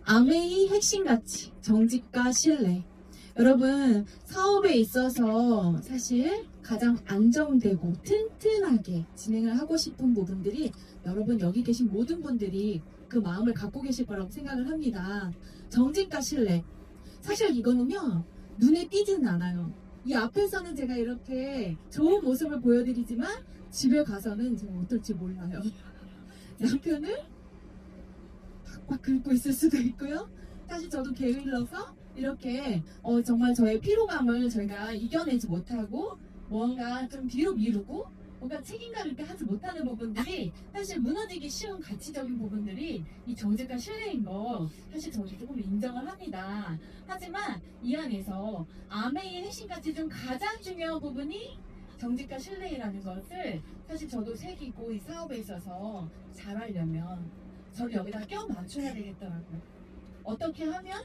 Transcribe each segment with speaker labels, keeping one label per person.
Speaker 1: 아메이 핵심 가치, 정직과 신뢰. 여러분, 사업에 있어서 사실 가장 안정되고 튼튼하게 진행을 하고 싶은 부분들이 여러분 여기 계신 모든 분들이 그 마음을 갖고 계실 거라고 생각을 합니다. 정직과 신뢰. 사실 이거는요, 눈에 띄지는 않아요. 이 앞에서는 제가 이렇게 좋은 모습을 보여드리지만 집에 가서는 제가 어떨지 몰라요. 남편은 막 긁고 있을 수도 있고요. 사실 저도 게을러서 이렇게 정말 저의 피로감을 저희가 이겨내지 못하고 뭔가 좀 뒤로 미루고 뭔가 책임감 있게 하지 못하는 부분들이 사실 무너지기 쉬운 가치적인 부분들이 이 정직과 신뢰인 거 사실 저도 조금 인정을 합니다. 하지만 이 안에서 아메이의 핵심 가치 중 가장 중요한 부분이 정직과 신뢰라는 것을 사실 저도 새기고 이 사업에 있어서 잘하려면 저를 여기다 껴 맞춰야 되겠더라고요. 어떻게 하면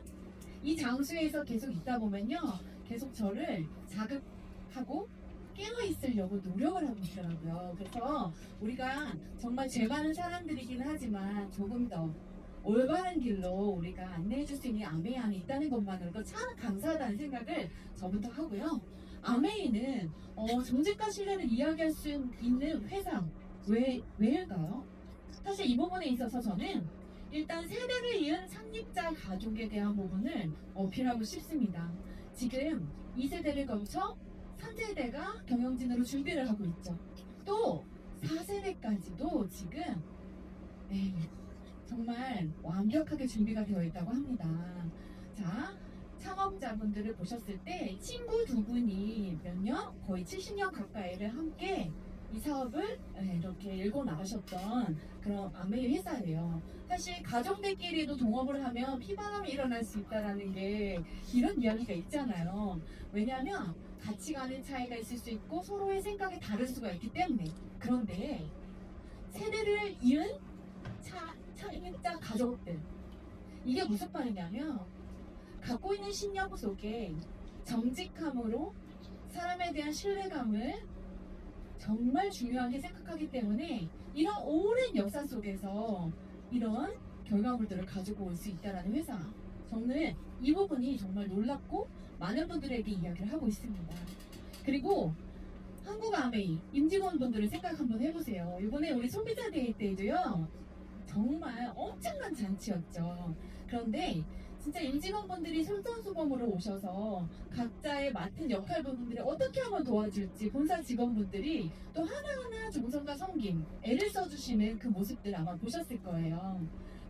Speaker 1: 이 장소에서 계속 있다 보면요, 계속 저를 자극하고 깨어 있으려고 노력을 하고 있더라고요. 그래서 우리가 정말 죄 많은 사람들이긴 하지만 조금 더 올바른 길로 우리가 안내해 줄 수 있는 아메이 안에 있다는 것만으로도 참 감사하다는 생각을 저부터 하고요. 아메이는 정직과 신뢰를 이야기할 수 있는 회사 왜일까요? 사실 이 부분에 있어서 저는 일단 세대를 이은 창립자 가족에 대한 부분을 어필하고 싶습니다. 지금 2세대를 거쳐 3세대가 경영진으로 준비를 하고 있죠. 또 4세대까지도 지금 정말 완벽하게 준비가 되어 있다고 합니다. 자, 창업자분들을 보셨을 때 친구 두 분이 몇 년? 거의 70년 가까이를 함께 이 사업을 이렇게 일궈 나가셨던 그런 아메이 회사예요. 사실 가족들끼리도 동업을 하면 피바람이 일어날 수 있다는 게 이런 이야기가 있잖아요. 왜냐하면 가치관의 차이가 있을 수 있고 서로의 생각이 다를 수가 있기 때문에. 그런데 세대를 이은 창립자 가족들, 이게 무슨 말이냐면 갖고 있는 신념 속에 정직함으로 사람에 대한 신뢰감을 정말 중요하게 생각하기 때문에 이런 오랜 역사 속에서 이런 결과물들을 가지고 올 수 있다는 회사. 저는 이 부분이 정말 놀랍고 많은 분들에게 이야기를 하고 있습니다. 그리고 한국 아메이 임직원분들을 생각 한번 해보세요. 이번에 우리 소비자 데이 때도요, 정말 엄청난 잔치였죠. 그런데 진짜 임직원분들이 솔선수범으로 오셔서 각자의 맡은 역할 부분들을 어떻게 하면 도와줄지 본사 직원분들이 또 하나하나 정성과 섬김, 애를 써주시는 그 모습들 아마 보셨을 거예요.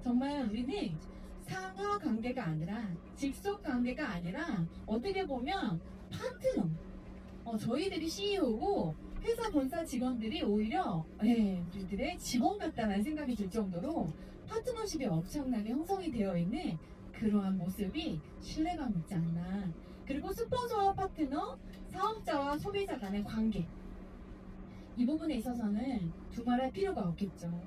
Speaker 1: 정말 우리는 상하 관계가 아니라 직속 관계가 아니라 어떻게 보면 파트너. 저희들이 CEO고 회사 본사 직원들이 오히려 우리들의 직원 같다는 생각이 들 정도로 파트너십이 엄청나게 형성이 되어 있는 그러한 모습이 신뢰감 있지 않나. 그리고 스폰서와 파트너, 사업자와 소비자 간의 관계, 이 부분에 있어서는 두말할 필요가 없겠죠.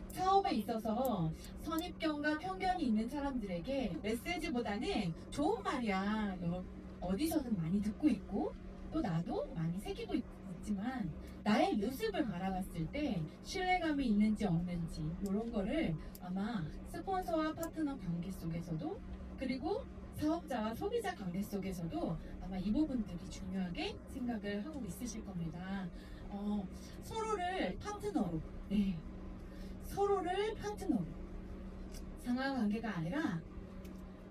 Speaker 1: 사업에 있어서 선입견과 편견이 있는 사람들에게 메시지보다는 좋은 말이야, 너 어디서든 많이 듣고 있고 또 나도 많이 새기고 있지만 나의 모습을 바라봤을 때 신뢰감이 있는지 없는지 이런 거를 아마 스폰서와 파트너 관계 속에서도 그리고 사업자와 소비자 관계 속에서도 아마 이 부분들이 중요하게 생각을 하고 있으실 겁니다. 서로를 파트너로, 서로를 파트너로, 상하 관계가 아니라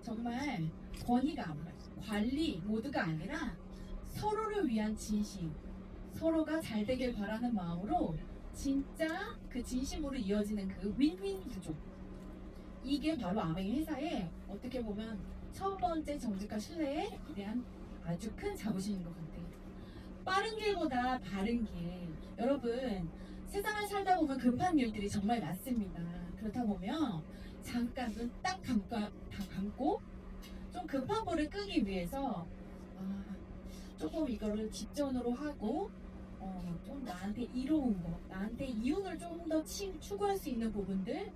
Speaker 1: 정말 권위가 아니라 관리 모드가 아니라 서로를 위한 진심, 서로가 잘 되길 바라는 마음으로 진짜 그 진심으로 이어지는 그 윈윈 구조, 이게 바로 아메이 회사의 어떻게 보면 첫 번째 정직과 신뢰에 대한 아주 큰 자부심인 것 같아요. 빠른 길보다 바른 길. 여러분, 세상을 살다 보면 급한 일들이 정말 많습니다. 그렇다 보면 잠깐 눈 딱 감고 좀 급한 불을 끄기 위해서 조금 이거를 뒷전으로 하고 좀 나한테 이로운 거, 나한테 이윤을 조금 더 추구할 수 있는 부분들,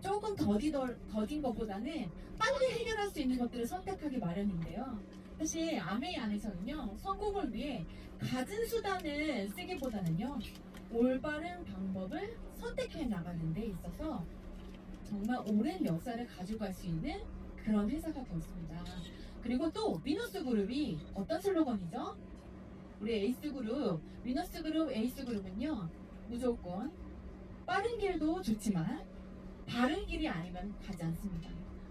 Speaker 1: 조금 더딘 것보다는 빨리 해결할 수 있는 것들을 선택하기 마련인데요. 사실 아메이 안에서는요, 성공을 위해 갖은 수단을 쓰기보다는요, 올바른 방법을 선택해 나가는 데 있어서 정말 오랜 역사를 가져갈 수 있는 그런 회사가 되었습니다. 그리고 또 미누스 그룹이 어떤 슬로건이죠? 우리 에이스 그룹, 미누스 그룹, 에이스 그룹은요, 무조건 빠른 길도 좋지만 바른 길이 아니면 가지 않습니다.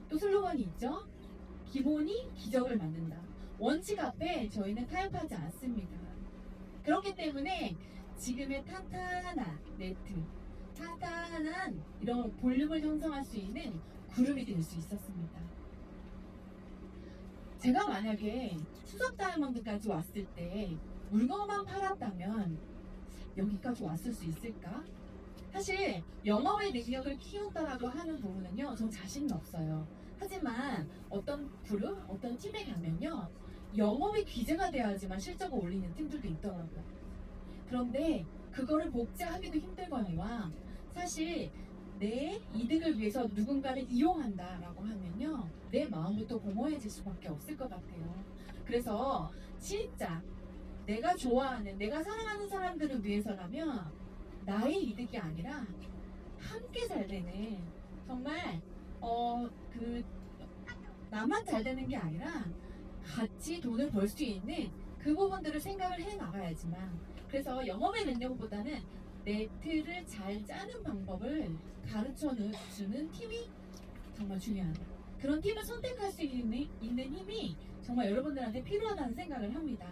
Speaker 1: 또 슬로건이 있죠? 기본이 기적을 만든다. 원칙 앞에 저희는 타협하지 않습니다. 그렇기 때문에 지금의 탄탄한 네트, 탄탄한 이런 볼륨을 형성할 수 있는 그룹이 될 수 있었습니다. 제가 만약에 수석 다이아몬드까지 왔을 때 물건만 팔았다면 여기까지 왔을 수 있을까? 사실 영업의 능력을 키운다라고 하는 부분은요, 전 자신은 없어요. 하지만 어떤 그룹, 어떤 팀에 가면요, 영업이 귀재가 돼야지만 실적을 올리는 팀들도 있더라고요. 그런데 그거를 복제하기도 힘들거니와 사실 내 이득을 위해서 누군가를 이용한다라고 하면요, 내 마음부터 공허해질 수밖에 없을 것 같아요. 그래서 진짜 내가 좋아하는, 내가 사랑하는 사람들을 위해서라면 나의 이득이 아니라 함께 잘 되는, 정말 나만 잘 되는 게 아니라 같이 돈을 벌 수 있는 그 부분들을 생각을 해 나가야지만, 그래서 영업의 능력보다는 네트를 잘 짜는 방법을 가르쳐 주는 팀이 정말 중요하다. 그런 팀을 선택할 수 있는 힘이 정말 여러분들한테 필요하다는 생각을 합니다.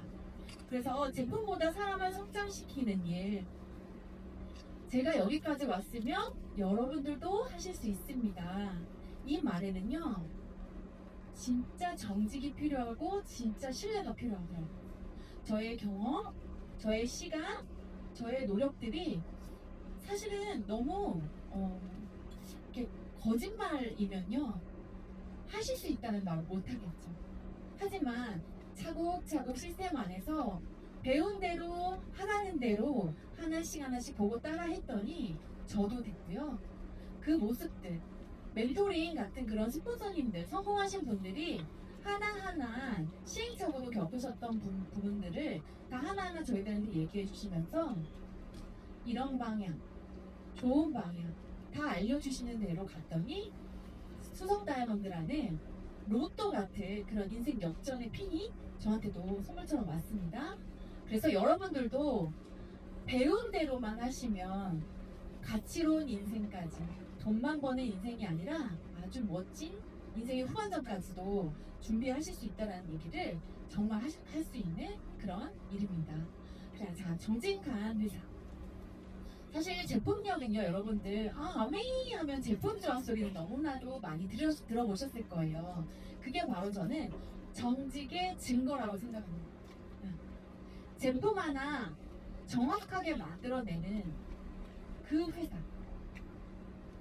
Speaker 1: 그래서 제품보다 사람을 성장시키는 일, 제가 여기까지 왔으면 여러분들도 하실 수 있습니다. 이 말에는요, 진짜 정직이 필요하고 진짜 신뢰가 필요하더라고요. 저의 경험, 저의 시간, 저의 노력들이 사실은 너무 이렇게 거짓말이면요, 하실 수 있다는 말을 못하겠죠. 하지만 차곡차곡 시스템 안에서 배운 대로 하라는 대로 하나씩 하나씩 보고 따라 했더니 저도 됐고요. 그 모습들, 멘토링 같은 그런 스폰서님들, 성공하신 분들이 하나하나 시행착오로 겪으셨던 부분들을 다 하나하나 저희들한테 얘기해 주시면서 이런 방향, 좋은 방향 다 알려주시는 대로 갔더니 수석 다이아몬드라는 로또 같은 그런 인생 역전의 핀이 저한테도 선물처럼 왔습니다. 그래서 여러분들도 배운 대로만 하시면 가치로운 인생까지, 돈만 버는 인생이 아니라 아주 멋진 인생의 후반전까지도 준비하실 수 있다는 얘기를 정말 할 수 있는 그런 일입니다. 자, 정직한 회사. 사실 제품력은요, 여러분들 아메이 하면 제품 좋아 소리는 너무나도 많이 들어보셨을 거예요. 그게 바로 저는 정직의 증거라고 생각합니다. 제품 하나 정확하게 만들어내는 그 회사.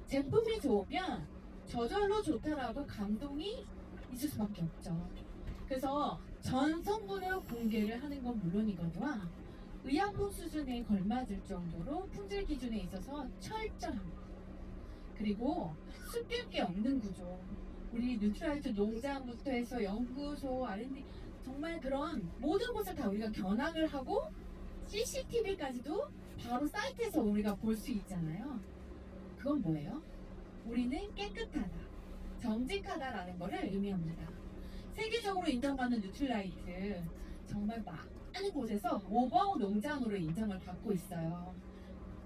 Speaker 1: 제품이 좋으면 저절로 좋다라고 감동이 있을 수밖에 없죠. 그래서 전 성분을 공개를 하는 건 물론이거니와 의약품 수준에 걸맞을 정도로 품질 기준에 있어서 철저함, 그리고 습길 게 없는 구조, 우리 뉴트라이트 농장부터 해서 연구소, R&D, 정말 그런 모든 곳을 다 우리가 견학을 하고 CCTV까지도 바로 사이트에서 우리가 볼 수 있잖아요. 그건 뭐예요? 우리는 깨끗하다, 정직하다라는 것을 의미합니다. 세계적으로 인정받는 뉴트라이트, 정말 많은 곳에서 모범 농장으로 인정을 받고 있어요.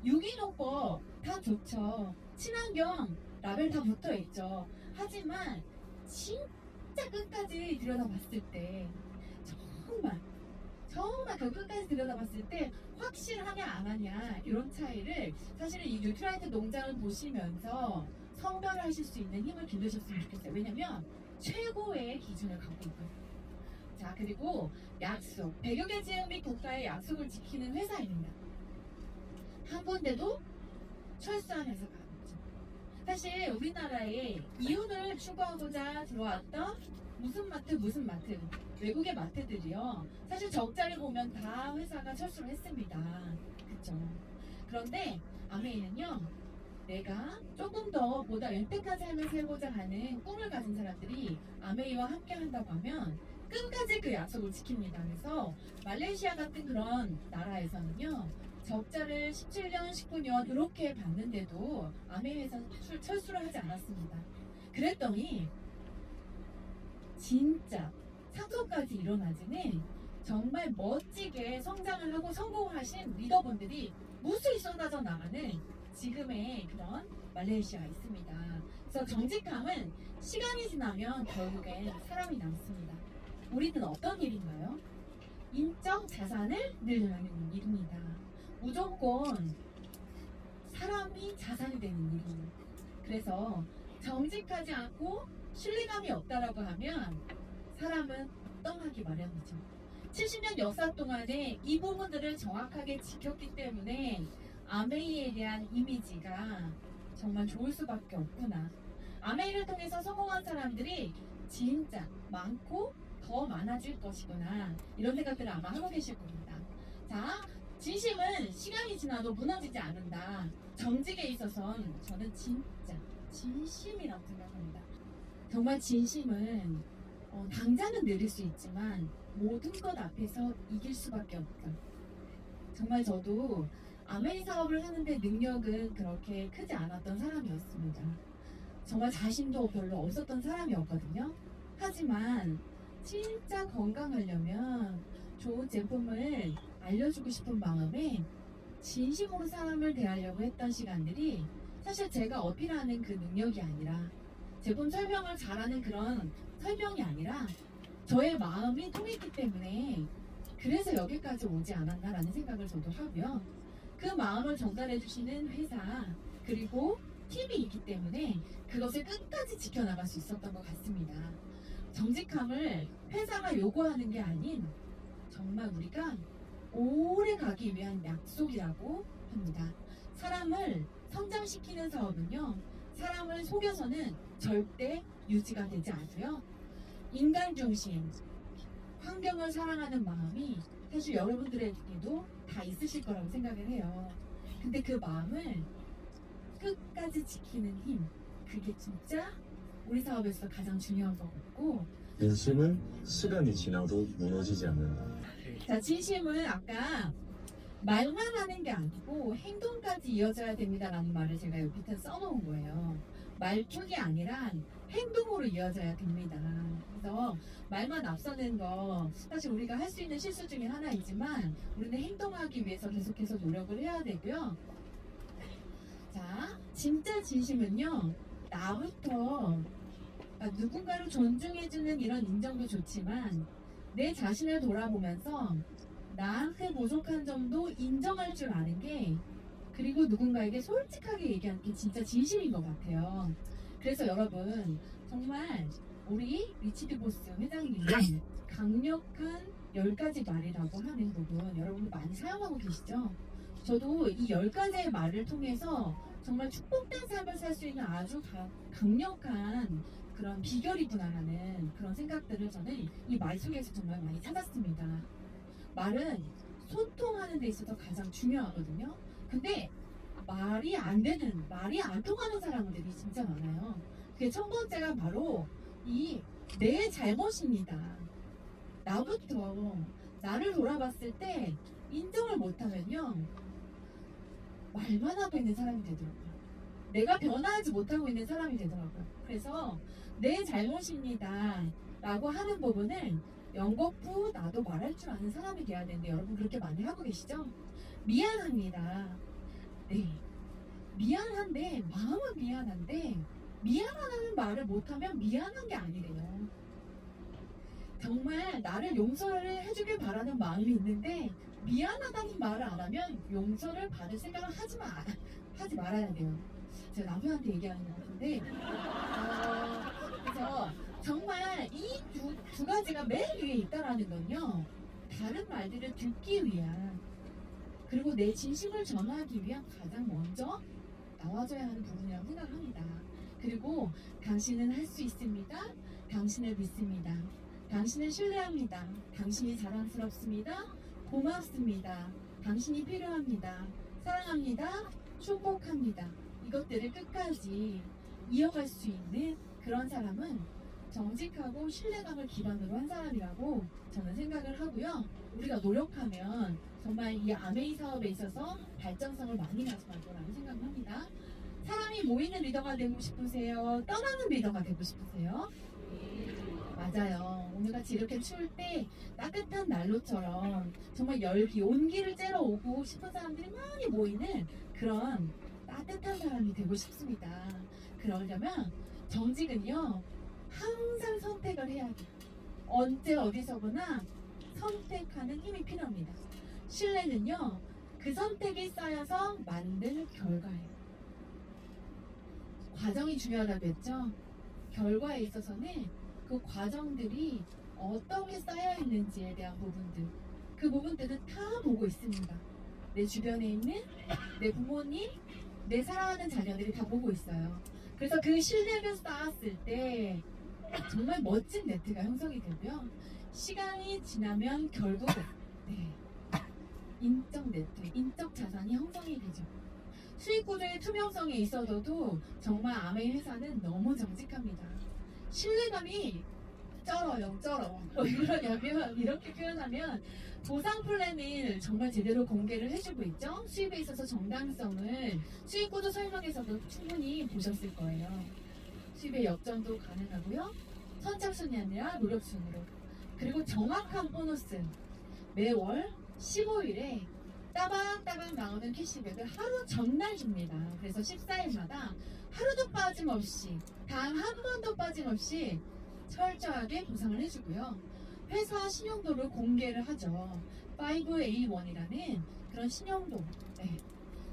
Speaker 1: 유기농법 다 좋죠. 친환경 라벨 다 붙어 있죠. 하지만 진짜 끝까지 들여다봤을 때, 정말 그 끝까지 들여다봤을 때 확실하냐 안 하냐, 이런 차이를 사실은 이 뉴트라이트 농장을 보시면서 성별을 하실 수 있는 힘을 기르셨으면 좋겠어요. 왜냐면 최고의 기준을 갖고 있거든요. 자, 그리고 약속, 100여 개 지역 및 국가의 약속을 지키는 회사입니다. 한 군데도 철수한 회사가 아니죠. 사실 우리나라에 이윤을 추구하고자 들어왔던 무슨 마트, 외국의 마트들이요, 사실 적자를 보면 다 회사가 철수를 했습니다. 그쵸? 그런데 아메이는요, 내가 조금 더 보다 윤택한 삶을 살고자 하는 꿈을 가진 사람들이 아메이와 함께 한다고 하면 끝까지 그 약속을 지킵니다. 그래서 말레이시아 같은 그런 나라에서는요, 적자를 17년, 19년 이렇게 봤는데도 아메이 회사 철수를 하지 않았습니다. 그랬더니 진짜 상속까지 일어나지는 정말 멋지게 성장을 하고 성공하신 리더분들이 무수히 쏟아져 나가는 지금의 그런 말레이시아에 있습니다. 그래서 정직함은 시간이 지나면 결국엔 사람이 남습니다. 우리는 어떤 일인가요? 인적 자산을 늘려나가는 일입니다. 무조건 사람이 자산이 되는 일입니다. 그래서 정직하지 않고 신뢰감이 없다라고 하면 사람은 떠나기 마련이죠. 70년 역사 동안에 이 부분들을 정확하게 지켰기 때문에 아메이에 대한 이미지가 정말 좋을 수밖에 없구나. 아메이를 통해서 성공한 사람들이 진짜 많고 더 많아질 것이구나. 이런 생각들을 아마 하고 계실 겁니다. 자, 진심은 시간이 지나도 무너지지 않는다. 정직에 있어서는 저는 진짜 진심이라고 생각합니다. 정말 진심은 당장은 느릴 수 있지만 모든 것 앞에서 이길 수밖에 없다. 정말 저도 아메이 사업을 하는데 능력은 그렇게 크지 않았던 사람이었습니다. 정말 자신도 별로 없었던 사람이었거든요. 하지만 진짜 건강하려면 좋은 제품을 알려주고 싶은 마음에 진심으로 사람을 대하려고 했던 시간들이 사실 제가 어필하는 그 능력이 아니라 제품 설명을 잘하는 그런 설명이 아니라 저의 마음이 통했기 때문에 그래서 여기까지 오지 않았나라는 생각을 저도 하고요. 그 마음을 전달해 주시는 회사 그리고 팀이 있기 때문에 그것을 끝까지 지켜나갈 수 있었던 것 같습니다. 정직함을 회사가 요구하는 게 아닌 정말 우리가 오래 가기 위한 약속이라고 합니다. 사람을 성장시키는 사업은요, 사람을 속여서는 절대 유지가 되지 않고요. 인간 중심, 환경을 사랑하는 마음이 사실 여러분들에게도 다 있으실 거라고 생각을 해요. 근데 그 마음을 끝까지 지키는 힘, 그게 진짜 우리 사업에서 가장 중요한 것 같고,
Speaker 2: 진심은 시간이 지나도 무너지지 않는다.
Speaker 1: 자, 진심은 아까 말만 하는 게 아니고 행동까지 이어져야 됩니다라는 말을 제가 여기 밑에 써놓은 거예요. 말투기 아니라 행동으로 이어져야 됩니다. 그래서 말만 앞서는 거 사실 우리가 할 수 있는 실수 중에 하나이지만 우리는 행동하기 위해서 계속해서 노력을 해야 되고요. 자, 진짜 진심은요, 나부터 누군가를 존중해주는 이런 인정도 좋지만 내 자신을 돌아보면서 나한테 부족한 점도 인정할 줄 아는 게, 그리고 누군가에게 솔직하게 얘기하는 게 진짜 진심인 것 같아요. 그래서 여러분 정말 우리 리치드 보스 회장님이 강력한 10가지 말이라고 하는 부분 여러분 많이 사용하고 계시죠? 저도 이 10가지의 말을 통해서 정말 축복된 삶을 살 수 있는 아주 강력한 그런 비결이구나라는 그런 생각들을 저는 이 말 속에서 정말 많이 찾았습니다. 말은 소통하는 데 있어서 가장 중요하거든요. 근데 말이 안 통하는 사람들이 진짜 많아요. 그게 첫 번째가 바로 이 내 잘못입니다. 나부터 나를 돌아봤을 때 인정을 못하면요, 말만 하고 있는 사람이 되더라고요. 내가 변화하지 못하고 있는 사람이 되더라고요. 그래서 내 잘못입니다 라고 하는 부분을 연거푸 나도 말할 줄 아는 사람이 돼야 되는데 여러분 그렇게 많이 하고 계시죠? 미안합니다. 네, 미안한데 마음은 미안한데 미안하다는 말을 못하면 미안한 게 아니래요. 정말 나를 용서를 해주길 바라는 마음이 있는데 미안하다는 말을 안 하면 용서를 받을 생각을 하지 말아야 돼요. 제가 남편한테 얘기하는 것 같은데 그래서 정말 이 두 가지가 맨 위에 있다라는 건요, 다른 말들을 듣기 위한, 그리고 내 진심을 전하기 위한 가장 먼저 나와줘야 하는 부분이라고 생각합니다. 그리고 당신은 할 수 있습니다. 당신을 믿습니다. 당신을 신뢰합니다. 당신이 자랑스럽습니다. 고맙습니다. 당신이 필요합니다. 사랑합니다. 축복합니다. 이것들을 끝까지 이어갈 수 있는 그런 사람은 정직하고 신뢰감을 기반으로 한 사람이라고 저는 생각을 하고요. 우리가 노력하면 정말 이 아메이 사업에 있어서 발전성을 많이 가져갈 거라고 생각합니다. 사람이 모이는 리더가 되고 싶으세요? 떠나는 리더가 되고 싶으세요? 맞아요. 오늘같이 이렇게 추울 때 따뜻한 난로처럼 정말 열기, 온기를 쬐러 오고 싶은 사람들이 많이 모이는 그런 따뜻한 사람이 되고 싶습니다. 그러려면 정직은요, 항상 선택을 해야 돼요. 언제 어디서거나 선택하는 힘이 필요합니다. 신뢰는요, 그 선택이 쌓여서 만든 결과예요. 과정이 중요하다고 했죠? 결과에 있어서는 그 과정들이 어떻게 쌓여 있는지에 대한 부분들, 그 부분들은 다 보고 있습니다. 내 주변에 있는 내 부모님, 내 사랑하는 자녀들이 다 보고 있어요. 그래서 그 신뢰를 쌓았을 때 정말 멋진 네트가 형성이 되고요. 시간이 지나면 결국 네, 인적 네트, 인적 자산이 형성이 되죠. 수익 구조의 투명성에 있어서도 정말 아메이 회사는 너무 정직합니다. 신뢰감이 쩔어요, 쩔어. 왜 그러냐면 이렇게 표현하면 보상 플랜을 정말 제대로 공개를 해주고 있죠. 수입에 있어서 정당성을 수익 구조 설명에서도 충분히 보셨을 거예요. 수입의 역전도 가능하고요. 선착순이 아니라 노력순으로. 그리고 정확한 보너스. 매월 15일에 따박따박 나오는 캐시백을 하루 전날 줍니다. 그래서 14일마다 하루도 빠짐없이, 단 한 번도 빠짐없이 철저하게 보상을 해주고요. 회사 신용도를 공개를 하죠. 5A1이라는 그런 신용도. 네.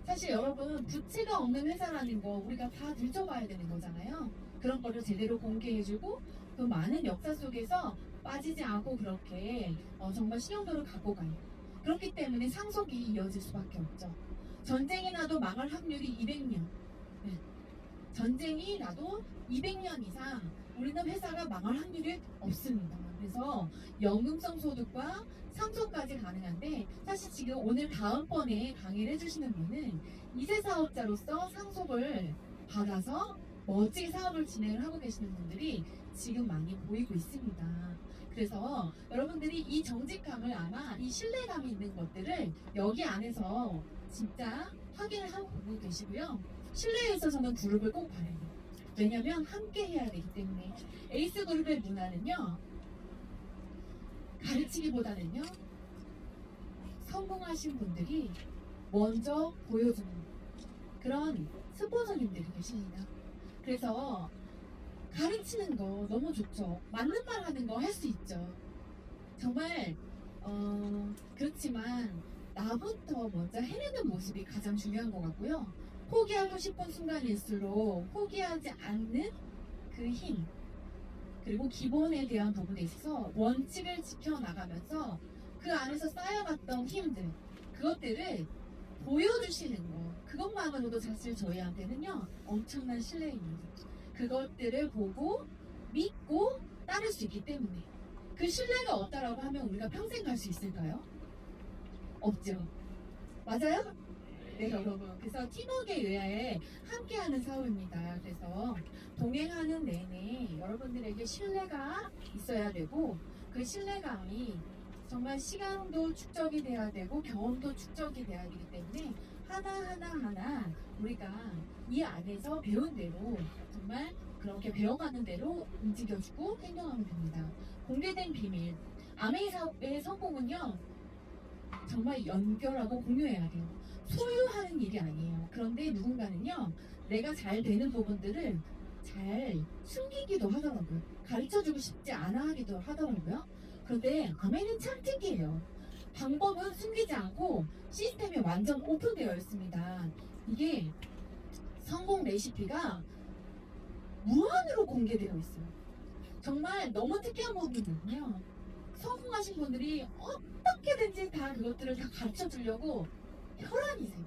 Speaker 1: 사실 여러분, 부채가 없는 회사라는 거 우리가 다 들춰봐야 되는 거잖아요. 그런 거를 제대로 공개해주고 또 많은 역사 속에서 빠지지 않고 그렇게 정말 신용도를 갖고 가요. 그렇기 때문에 상속이 이어질 수밖에 없죠. 전쟁이 나도 망할 확률이 200년. 네. 전쟁이 나도 200년 이상 우리는 회사가 망할 확률이 없습니다. 그래서 연금성 소득과 상속까지 가능한데, 사실 지금 오늘 다음번에 강의를 해주시는 분은 2세 사업자로서 상속을 받아서 멋지게 사업을 진행을 하고 계시는 분들이 지금 많이 보이고 있습니다. 그래서 여러분들이 이 정직함을, 아마 이 신뢰감이 있는 것들을 여기 안에서 진짜 확인을 하고 보고 계시고요. 신뢰에 있어서는 그룹을 꼭 봐야 돼요. 왜냐면 함께 해야 되기 때문에. 에이스 그룹의 문화는요, 가르치기보다는요, 성공하신 분들이 먼저 보여주는 그런 스폰서님들이 계십니다. 그래서 가르치는 거 너무 좋죠. 맞는 말 하는 거 할 수 있죠. 정말 그렇지만 나부터 먼저 해내는 모습이 가장 중요한 것 같고요. 포기하고 싶은 순간일수록 포기하지 않는 그 힘, 그리고 기본에 대한 부분에 있어서 원칙을 지켜나가면서 그 안에서 쌓여갔던 힘들, 그것들을 보여주시는 거, 그것만으로도 사실 저희한테는요 엄청난 신뢰입니다. 그것들을 보고 믿고 따를 수 있기 때문에. 그 신뢰가 없다라고 하면 우리가 평생 갈 수 있을까요? 없죠. 맞아요? 네, 여러분. 그래서 팀워크에 의해 함께하는 사업입니다. 그래서 동행하는 내내 여러분들에게 신뢰가 있어야 되고, 그 신뢰감이 정말 시간도 축적이 돼야 되고 경험도 축적이 돼야 되기 때문에 하나하나 우리가 이 안에서 배운 대로 정말 그렇게 배워가는 대로 움직여주고 행동하면 됩니다. 공개된 비밀. 아메이 사업의 성공은요, 정말 연결하고 공유해야 돼요. 소유하는 일이 아니에요. 그런데 누군가는요, 내가 잘 되는 부분들을 잘 숨기기도 하더라고요. 가르쳐주고 싶지 않아 하기도 하더라고요. 그런데 아메이는 참 특이해요. 방법은 숨기지 않고 시스템이 완전 오픈되어 있습니다. 이게 성공 레시피가 무한으로 공개되어 있어요. 정말 너무 특이한 부분은요, 성공하신 분들이 어떻게든지 다 그것들을 다 가르쳐 주려고 혈안이세요.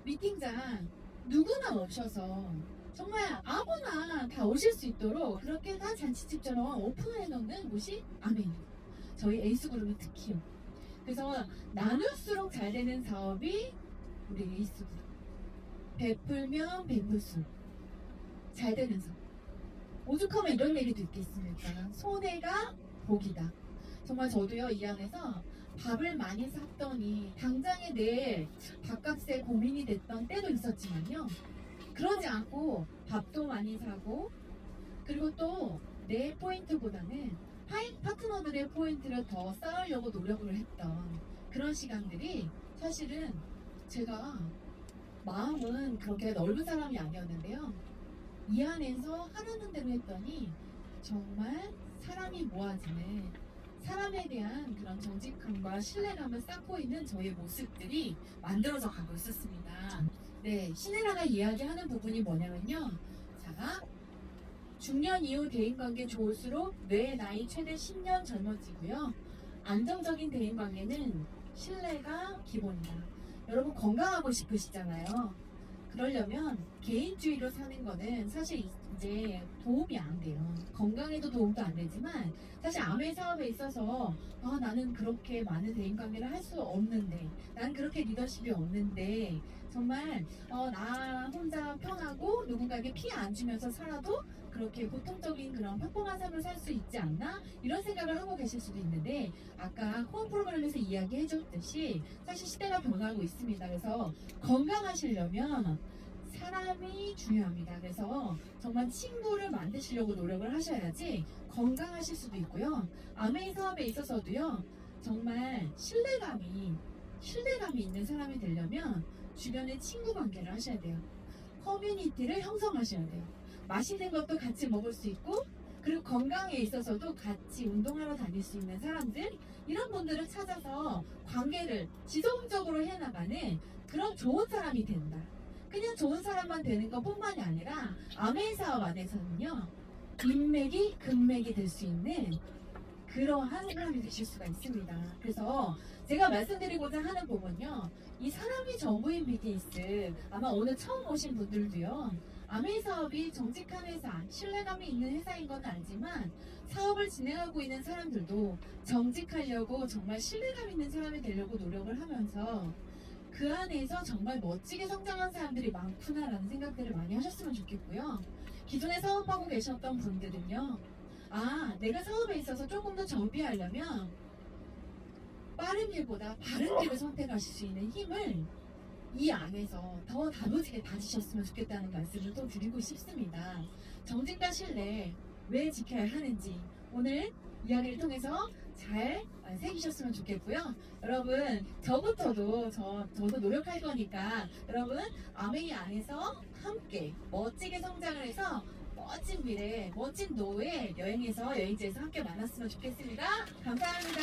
Speaker 1: 미팅장 누구나 오셔서 정말 아무나 다 오실 수 있도록 그렇게 다 잔치집처럼 오픈해 놓는 곳이 아메이입니다. 저희 에이스그룹은 특히요. 그래서 나눌수록 잘 되는 사업이 우리 에이스그룹. 베풀면 베풀수록 잘 되는 사업. 오죽하면 이런 얘기도 있겠습니까? 손해가 복이다. 정말 저도요, 이 안에서 밥을 많이 샀더니 당장에 내 밥값에 고민이 됐던 때도 있었지만요, 그러지 않고 밥도 많이 사고, 그리고 또 내 포인트보다는 파트너들의 포인트를 더 쌓으려고 노력을 했던 그런 시간들이 사실은 제가 마음은 그렇게 넓은 사람이 아니었는데요. 이 안에서 하라는 대로 했더니 정말 사람이 모아지는 사람에 대한 그런 정직함과 신뢰감을 쌓고 있는 저의 모습들이 만들어져 가고 있었습니다. 네, 신혜라가 이야기하는 부분이 뭐냐면요. 자, 중년 이후 대인관계 좋을수록 뇌 나이 최대 10년 젊어지고요. 안정적인 대인관계는 신뢰가 기본이다. 여러분 건강하고 싶으시잖아요. 그러려면 개인주의로 사는 거는 사실 이제 도움이 안 돼요. 건강에도 도움도 안 되지만 사실 아메 사업에 있어서 나는 그렇게 많은 대인관계를 할 수 없는데 난 그렇게 리더십이 없는데 정말 나 혼자 편하고 누군가에게 피해 안 주면서 살아도 그렇게 보통적인 그런 평범한 삶을 살 수 있지 않나? 이런 생각을 하고 계실 수도 있는데 아까 호흡 프로그램에서 이야기해 줬듯이 사실 시대가 변하고 있습니다. 그래서 건강하시려면 사람이 중요합니다. 그래서 정말 친구를 만드시려고 노력을 하셔야지 건강하실 수도 있고요. 아메이 사업에 있어서도요. 정말 신뢰감이 있는 사람이 되려면 주변에 친구 관계를 하셔야 돼요. 커뮤니티를 형성하셔야 돼요. 맛있는 것도 같이 먹을 수 있고 그리고 건강에 있어서도 같이 운동하러 다닐 수 있는 사람들 이런 분들을 찾아서 관계를 지속적으로 해나가는 그런 좋은 사람이 된다. 그냥 좋은 사람만 되는 것뿐만이 아니라 아메이 사업 안에서는요. 인맥이 금맥이 될 수 있는 그러한 사람이 되실 수가 있습니다. 그래서 제가 말씀드리고자 하는 부분요. 이 사람이 전부인 비즈니스 아마 오늘 처음 오신 분들도요. 아메이 사업이 정직한 회사, 신뢰감이 있는 회사인 건 알지만 사업을 진행하고 있는 사람들도 정직하려고 정말 신뢰감 있는 사람이 되려고 노력을 하면서 그 안에서 정말 멋지게 성장한 사람들이 많구나라는 생각들을 많이 하셨으면 좋겠고요. 기존에 사업하고 계셨던 분들은요. 내가 사업에 있어서 조금 더 정비하려면 빠른 길보다 바른 길을 선택하실 수 있는 힘을 이 안에서 더 다부지게 다지셨으면 좋겠다는 말씀을 또 드리고 싶습니다. 정직과 신뢰 왜 지켜야 하는지 오늘 이야기를 통해서 잘 새기셨으면 좋겠고요. 여러분 저부터도 저도 노력할 거니까 여러분 아메이 안에서 함께 멋지게 성장을 해서 멋진 미래, 멋진 노후에 여행지에서 함께 만났으면 좋겠습니다. 감사합니다.